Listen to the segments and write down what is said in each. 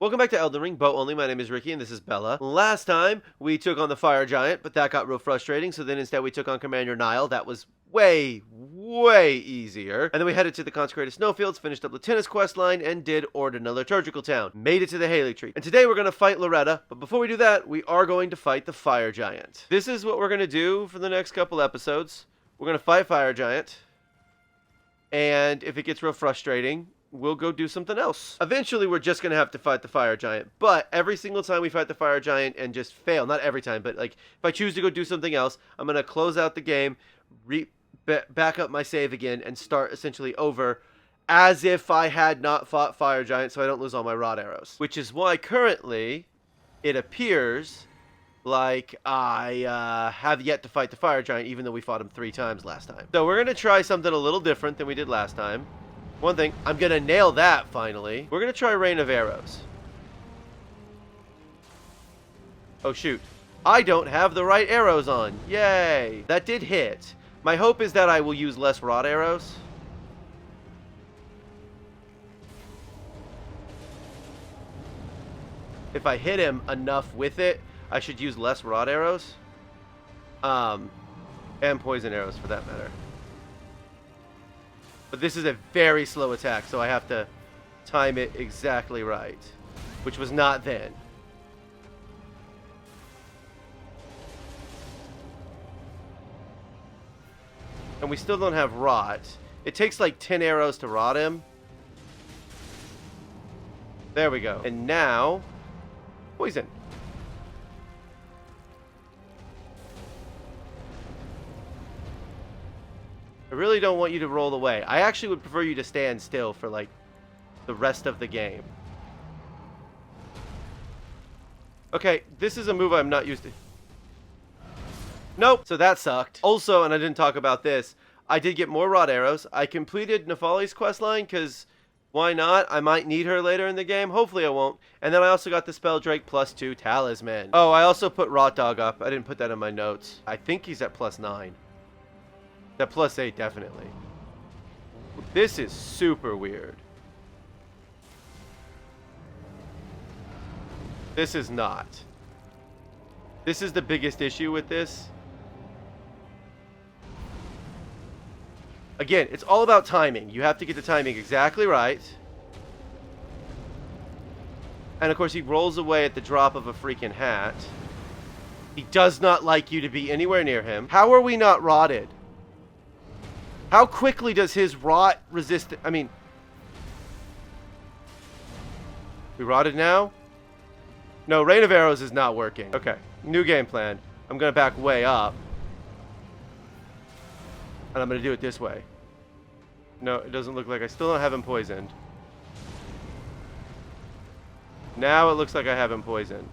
Welcome back to Elden Ring, Bow Only. My name is Ricky, and this is Bella. Last time, we took on the Fire Giant, but that got real frustrating, so then instead we took on Commander Nile. That was way easier. And then we headed to the Consecrated Snowfields, finished up Lieutenant's questline, and did Ordina Liturgical Town. Made it to the Haligtree. And today we're going to fight Loretta, but before we do that, we are going to fight the Fire Giant. This is what we're going to do for the next couple episodes. We're going to fight Fire Giant, and if it gets real frustrating, we'll go do something else. Eventually, we're just going to have to fight the Fire Giant. But every single time we fight the Fire Giant and just fail, not every time, but like if I choose to go do something else, I'm going to close out the game, back up my save again, and start essentially over as if I had not fought Fire Giant so I don't lose all my rod arrows. Which is why currently it appears like I have yet to fight the Fire Giant, even though we fought him 3 times last time. So we're going to try something a little different than we did last time. One thing, I'm going to nail that finally. We're going to try Rain of Arrows. Oh, shoot. I don't have the right arrows on. Yay. That did hit. My hope is that I will use less rod arrows. If I hit him enough with it, I should use less rod arrows. And poison arrows for that matter. But this is a very slow attack, so I have to time it exactly right, which was not then. And we still don't have rot. It takes like 10 arrows to rot him. There we go. And now, poison. I really don't want you to roll away. I actually would prefer you to stand still for, like, the rest of the game. Okay, this is a move I'm not used to. Nope. So that sucked. Also, and I didn't talk about this, I did get more rod arrows. I completed Nefali's questline, because why not? I might need her later in the game. Hopefully I won't. And then I also got the Spelldrake +2 talisman. Oh, I also put Rot Dog up. I didn't put that in my notes. I think he's at +9. That +8, definitely. This is super weird. This is not. This is the biggest issue with this. Again, it's all about timing. You have to get the timing exactly right. And of course, he rolls away at the drop of a freaking hat. He does not like you to be anywhere near him. How are we not rotted? How quickly does his rot resist? I mean, we rotted now? No, Rain of Arrows is not working. Okay, new game plan. I'm going to back way up. And I'm going to do it this way. No, it doesn't look like I still don't have him poisoned. Now it looks like I have him poisoned.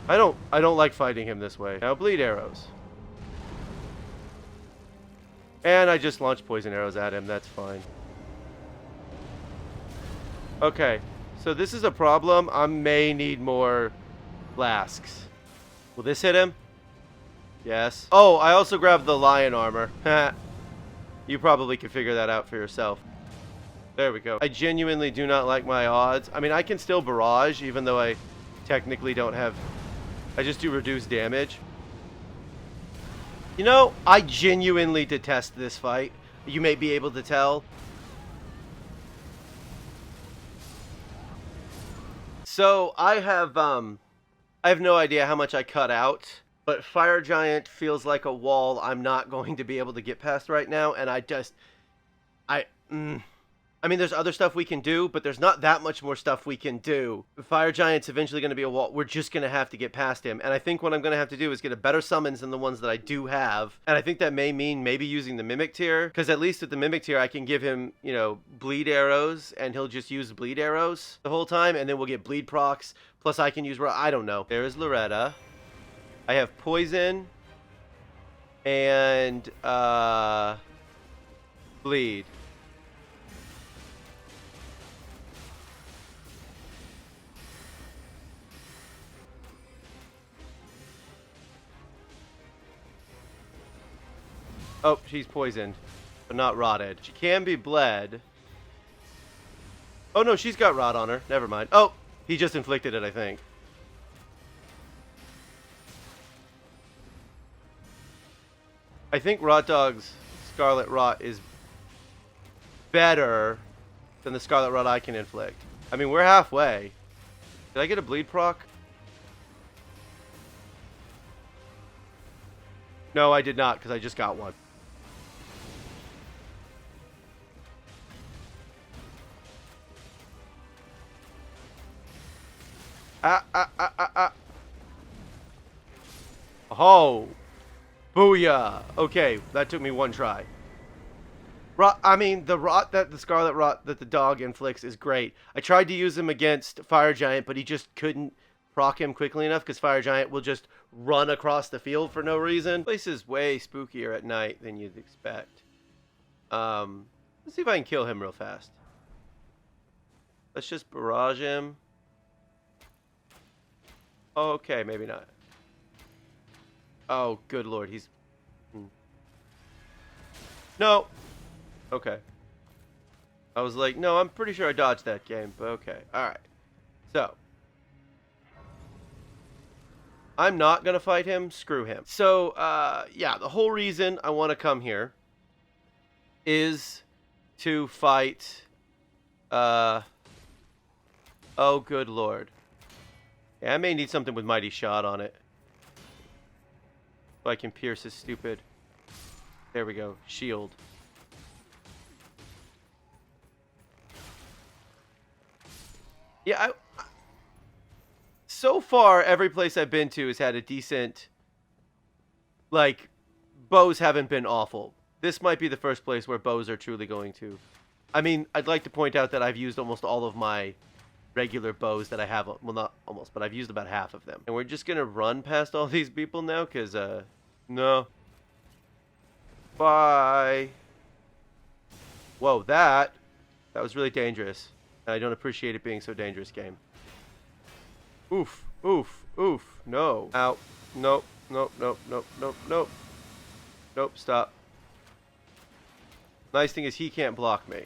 I don't like fighting him this way. Now bleed arrows. And I just launched poison arrows at him. That's fine. Okay. So this is a problem. I may need more flasks. Will this hit him? Yes. Oh, I also grabbed the lion armor. You probably can figure that out for yourself. There we go. I genuinely do not like my odds. I mean, I can still barrage, even though I technically don't have... I just do reduced damage. You know, I genuinely detest this fight. You may be able to tell. So, I have no idea how much I cut out, but Fire Giant feels like a wall I'm not going to be able to get past right now, and I mean, there's other stuff we can do, but there's not that much more stuff we can do. Fire Giant's eventually going to be a wall. We're just going to have to get past him. And I think what I'm going to have to do is get a better summons than the ones that I do have. And I think that may mean maybe using the Mimic tier. Because at least with the Mimic tier, I can give him, you know, bleed arrows. And he'll just use bleed arrows the whole time. And then we'll get bleed procs. Plus I can use... I don't know. There's Loretta. I have poison. And, bleed. Oh, she's poisoned, but not rotted. She can be bled. Oh, no, she's got rot on her. Never mind. Oh, He just inflicted it, I think. I think Rot Dog's Scarlet Rot is better than the Scarlet Rot I can inflict. I mean, we're halfway. Did I get a bleed proc? No, I did not, because I just got one. Oh. Booyah. Okay, that took me one try. I mean, the Scarlet Rot that the dog inflicts is great. I tried to use him against Fire Giant, but he just couldn't proc him quickly enough because Fire Giant will just run across the field for no reason. This place is way spookier at night than you'd expect. Let's see if I can kill him real fast. Let's just barrage him. Okay, maybe not. Oh, good lord, he's... No! Okay. I was like, no, I'm pretty sure I dodged that game, but okay. Alright. So. I'm not gonna fight him. Screw him. So, yeah, the whole reason I want to come here is to fight... Oh, good lord. Yeah, I may need something with Mighty Shot on it. So I can pierce his stupid... There we go. Shield. Yeah, so far, every place I've been to has had a decent... Like, bows haven't been awful. This might be the first place where bows are truly going to... I mean, I'd like to point out that I've used almost all of my regular bows that I have. Well, not almost, but I've used about half of them. And we're just going to run past all these people now, because, no. Bye. Whoa, that was really dangerous. And I don't appreciate it being so dangerous, game. Oof, oof, oof. No. Ow. Nope, nope, nope, nope, nope, nope. Nope, stop. Nice thing is he can't block me.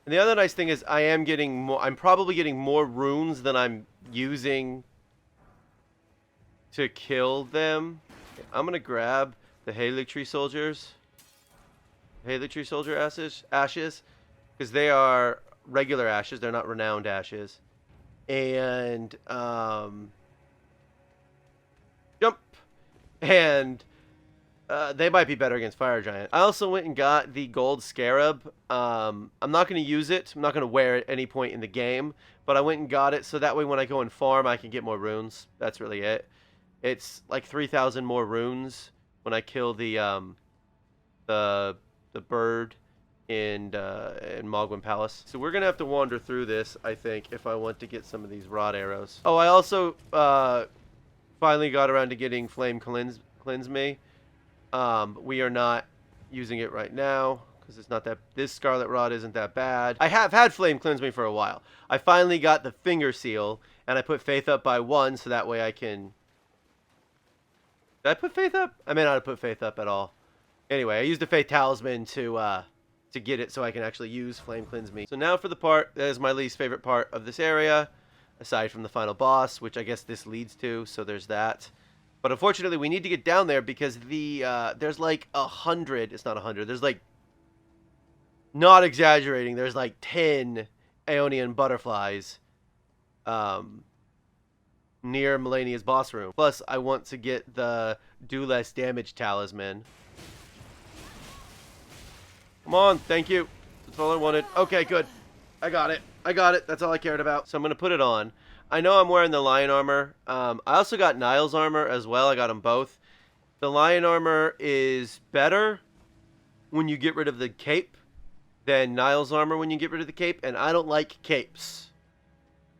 And the other nice thing is I am getting more... I'm probably getting more runes than I'm using to kill them. I'm going to grab the Haligtree soldiers. Haligtree soldier ashes. Because they are regular ashes. They're not renowned ashes. And, jump. And... they might be better against Fire Giant. I also went and got the gold scarab. I'm not going to use it. I'm not going to wear it at any point in the game. But I went and got it so that way when I go and farm, I can get more runes. That's really it. It's like 3,000 more runes when I kill the bird in Mogwin Palace. So we're going to have to wander through this, I think, if I want to get some of these rod arrows. Oh, I also finally got around to getting Flame Cleanse Me. We are not using it right now because it's not that... This Scarlet Rod isn't that bad. I have had Flame Cleanse Me for a while. I finally got the Finger Seal, and I put Faith up by 1 so that way I can... Did I put Faith up? I may not have put Faith up at all. Anyway, I used the Faith Talisman to get it so I can actually use Flame Cleanse Me. So now for the part that is my least favorite part of this area, aside from the final boss, which I guess this leads to, so there's that. But unfortunately, we need to get down there because there's like 100. It's not 100. There's like, not exaggerating, there's like 10 Aeonian butterflies near Melania's boss room. Plus, I want to get the do less damage talisman. Come on, thank you. That's all I wanted. Okay, good. I got it. I got it. That's all I cared about. So I'm going to put it on. I know I'm wearing the lion armor. I also got Niall's armor as well. I got them both. The lion armor is better when you get rid of the cape than Niall's armor when you get rid of the cape. And I don't like capes.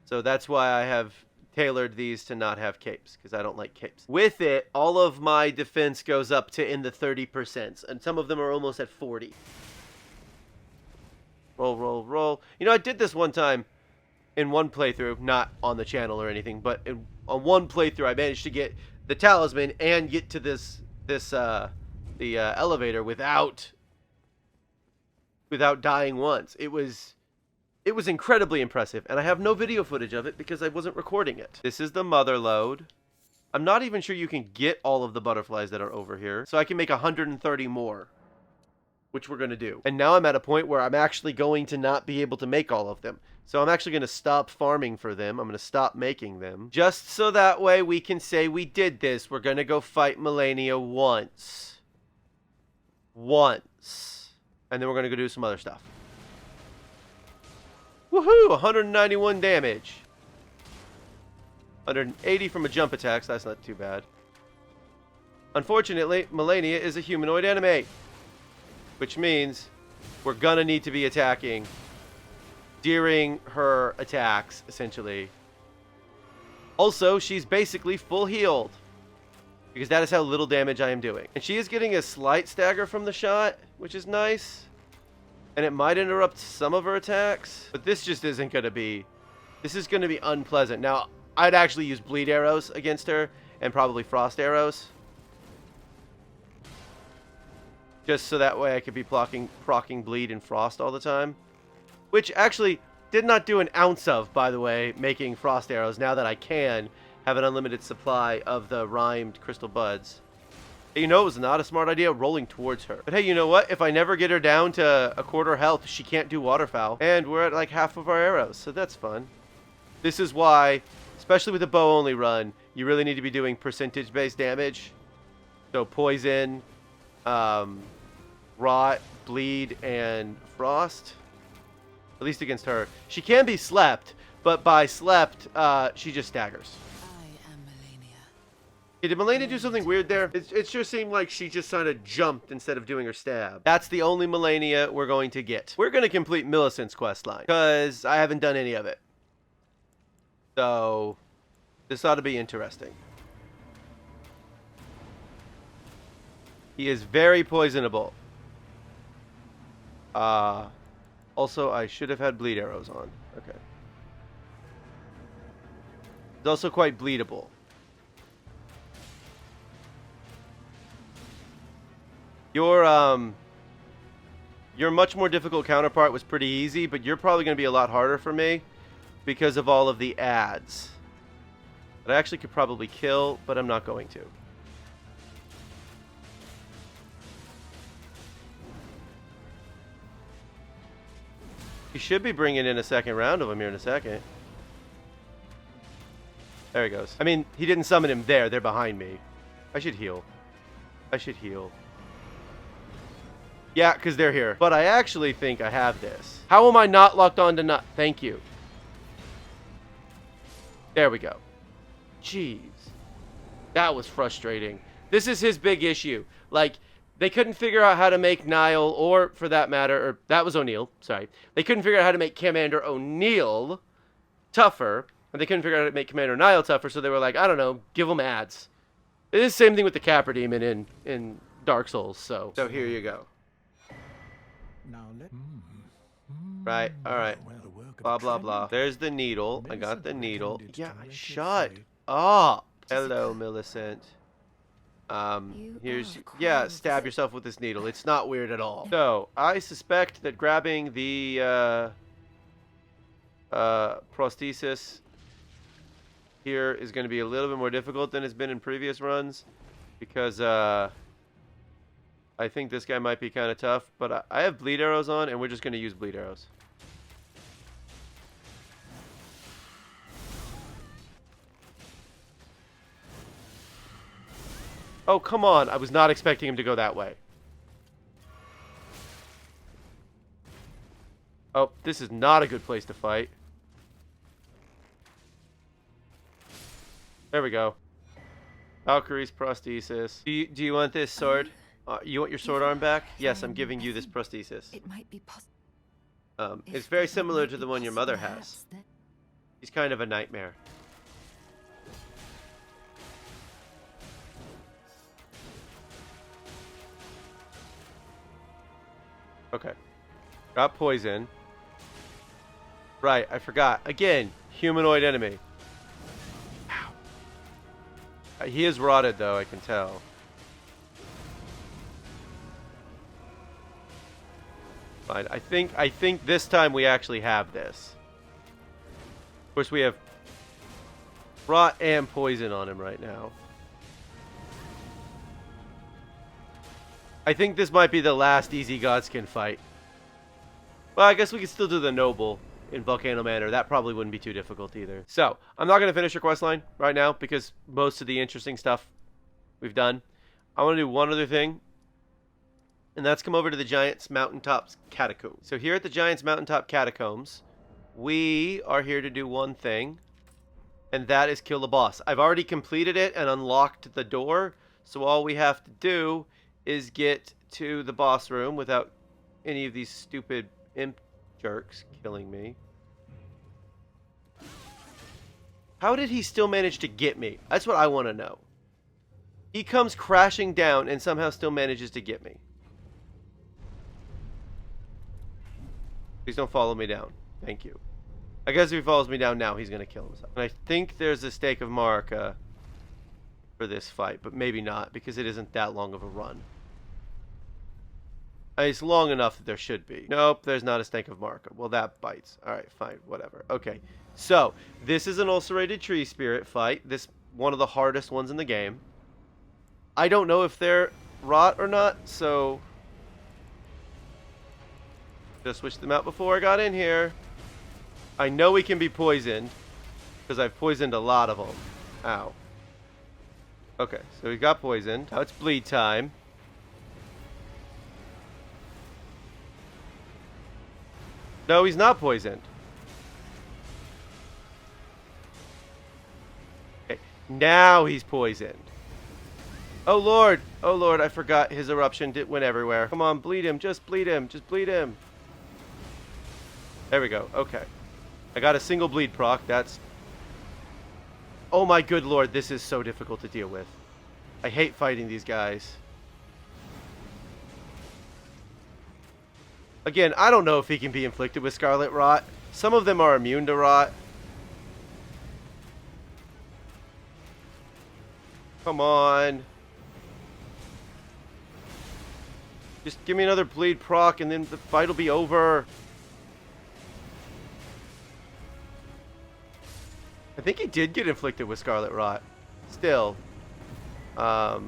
So that's why I have tailored these to not have capes, because I don't like capes. With it, all of my defense goes up to in the 30%. And some of them are almost at 40. Roll, roll, roll. You know, I did this one time. In one playthrough, not on the channel or anything, but on one playthrough, I managed to get the talisman and get to the elevator without dying once. It was It was incredibly impressive, and I have no video footage of it because I wasn't recording it. This is the mother load. I'm not even sure you can get all of the butterflies that are over here, so I can make 130 more, which we're going to do. And now I'm at a point where I'm actually going to not be able to make all of them. So I'm actually going to stop farming for them. I'm going to stop making them. Just so that way we can say we did this. We're going to go fight Melania once. And then we're going to go do some other stuff. Woohoo! 191 damage. 180 from a jump attack, so that's not too bad. Unfortunately, Melania is a humanoid enemy. Which means we're gonna need to be attacking during her attacks, essentially. Also, she's basically full healed. Because that is how little damage I am doing. And she is getting a slight stagger from the shot, which is nice. And it might interrupt some of her attacks. But this just isn't gonna be... This is gonna be unpleasant. Now, I'd actually use bleed arrows against her. And probably frost arrows. Just so that way I could be proccing bleed and frost all the time. Which actually did not do an ounce of, by the way, making frost arrows. Now that I can have an unlimited supply of the rhymed crystal buds. Hey, you know, it was not a smart idea rolling towards her. But hey, you know what? If I never get her down to a quarter health, she can't do waterfowl. And we're at like half of our arrows, so that's fun. This is why, especially with a bow only run, you really need to be doing percentage-based damage. So poison, rot, bleed, and frost. At least against her. She can be slept, but by slept, she just staggers. I am Melania. Hey, did Melania do something weird there? It sure seemed like she just kind of jumped instead of doing her stab. That's the only Melania we're going to get. We're going to complete Millicent's questline, because I haven't done any of it. So, this ought to be interesting. He is very poisonable. Also, I should have had bleed arrows on. Okay. It's also quite bleedable. Your much more difficult counterpart was pretty easy, but you're probably going to be a lot harder for me because of all of the ads. That I actually could probably kill, but I'm not going to. He should be bringing in a second round of them here in a second. There he goes. I mean, he didn't summon him there. They're behind me. I should heal. I should heal. Yeah, because they're here. But I actually think I have this. How am I not locked on to nut? Thank you. There we go. Jeez. That was frustrating. This is his big issue. Like... They couldn't figure out how to make Niall, or for that matter, or that was O'Neill, sorry. They couldn't figure out how to make Commander O'Neill tougher, and they couldn't figure out how to make Commander Niall tougher, so they were like, I don't know, give them ads. It is the same thing with the Capra Demon in Dark Souls, so here you go. Right, alright. Blah, blah, blah. There's the needle. I got the needle. Yeah, shut up. Hello, Millicent. Here's, yeah, stab yourself with this needle. It's not weird at all. So, I suspect that grabbing the, prosthesis here is going to be a little bit more difficult than it's been in previous runs. Because, I think this guy might be kind of tough. But I have bleed arrows on, and we're just going to use bleed arrows. Oh, come on. I was not expecting him to go that way. Oh, this is not a good place to fight. There we go. Valkyrie's prosthesis. Do you want this sword? You want your sword arm back? Yes, I'm giving you this prosthesis. It might be possible. It's very similar to the one your mother has. He's kind of a nightmare. Okay. Got poison. Right, I forgot. Again, humanoid enemy. Ow. He is rotted, though, I can tell. Fine. I think this time we actually have this. Of course, we have rot and poison on him right now. I think this might be the last easy Godskin fight. Well, I guess we could still do the Noble in Volcano Manor. That probably wouldn't be too difficult either. So, I'm not going to finish your questline right now because most of the interesting stuff we've done. I want to do one other thing, and that's come over to the Giant's Mountaintops Catacombs. So here at the Giant's Mountaintop Catacombs, we are here to do one thing, and that is kill the boss. I've already completed it and unlocked the door, so all we have to do is get to the boss room without any of these stupid imp jerks killing me. How did he still manage to get me? That's what I want to know. He comes crashing down and somehow still manages to get me. Please don't follow me down. Thank you. I guess if he follows me down now, he's going to kill himself. And I think there's a stake of Marika for this fight, but maybe not because it isn't that long of a run. It's long enough that there should be. Nope, there's not a stake of Marika. Well, that bites. Alright, fine, whatever. Okay, so this is an ulcerated tree spirit fight. This one of the hardest ones in the game. I don't know if they're rot or not, so just switched them out before I got in here. I know he can be poisoned because I've poisoned a lot of them. Ow. Okay, so he got poisoned. Now it's bleed time. No, he's not poisoned. Okay, now he's poisoned. Oh lord, I forgot his eruption went everywhere. Come on, bleed him, just bleed him, just bleed him. There we go, okay. I got a single bleed proc, that's... Oh my good lord, this is so difficult to deal with. I hate fighting these guys. Again, I don't know if he can be inflicted with Scarlet Rot. Some of them are immune to rot. Come on. Just give me another bleed proc and then the fight will be over. I think he did get inflicted with Scarlet Rot. Still. Got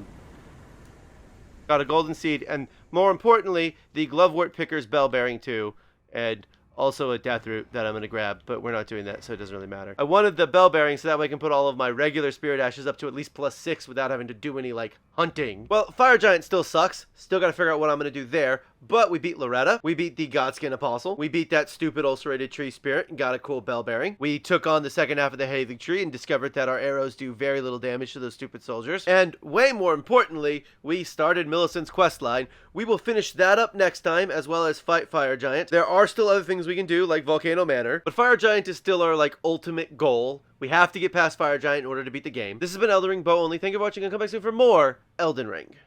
a golden seed, and more importantly, the Glovewort Picker's Bell Bearing 2, and also a Death Root that I'm going to grab, but we're not doing that, so it doesn't really matter. I wanted the Bell Bearing so that way I can put all of my regular Spirit Ashes up to at least +6 without having to do any, like, hunting. Well, Fire Giant still sucks. Still got to figure out what I'm going to do there, but we beat Loretta. We beat the Godskin Apostle. We beat that stupid ulcerated tree spirit and got a cool Bell Bearing. We took on the second half of the Haligtree and discovered that our arrows do very little damage to those stupid soldiers. And way more importantly, we started Millicent's questline. We will finish that up next time, as well as fight Fire Giant. There are still other things we can do, like Volcano Manor, but Fire Giant is still our, like, ultimate goal. We have to get past Fire Giant in order to beat the game. This has been Elden Ring Bow Only. Thank you for watching and come back soon for more Elden Ring.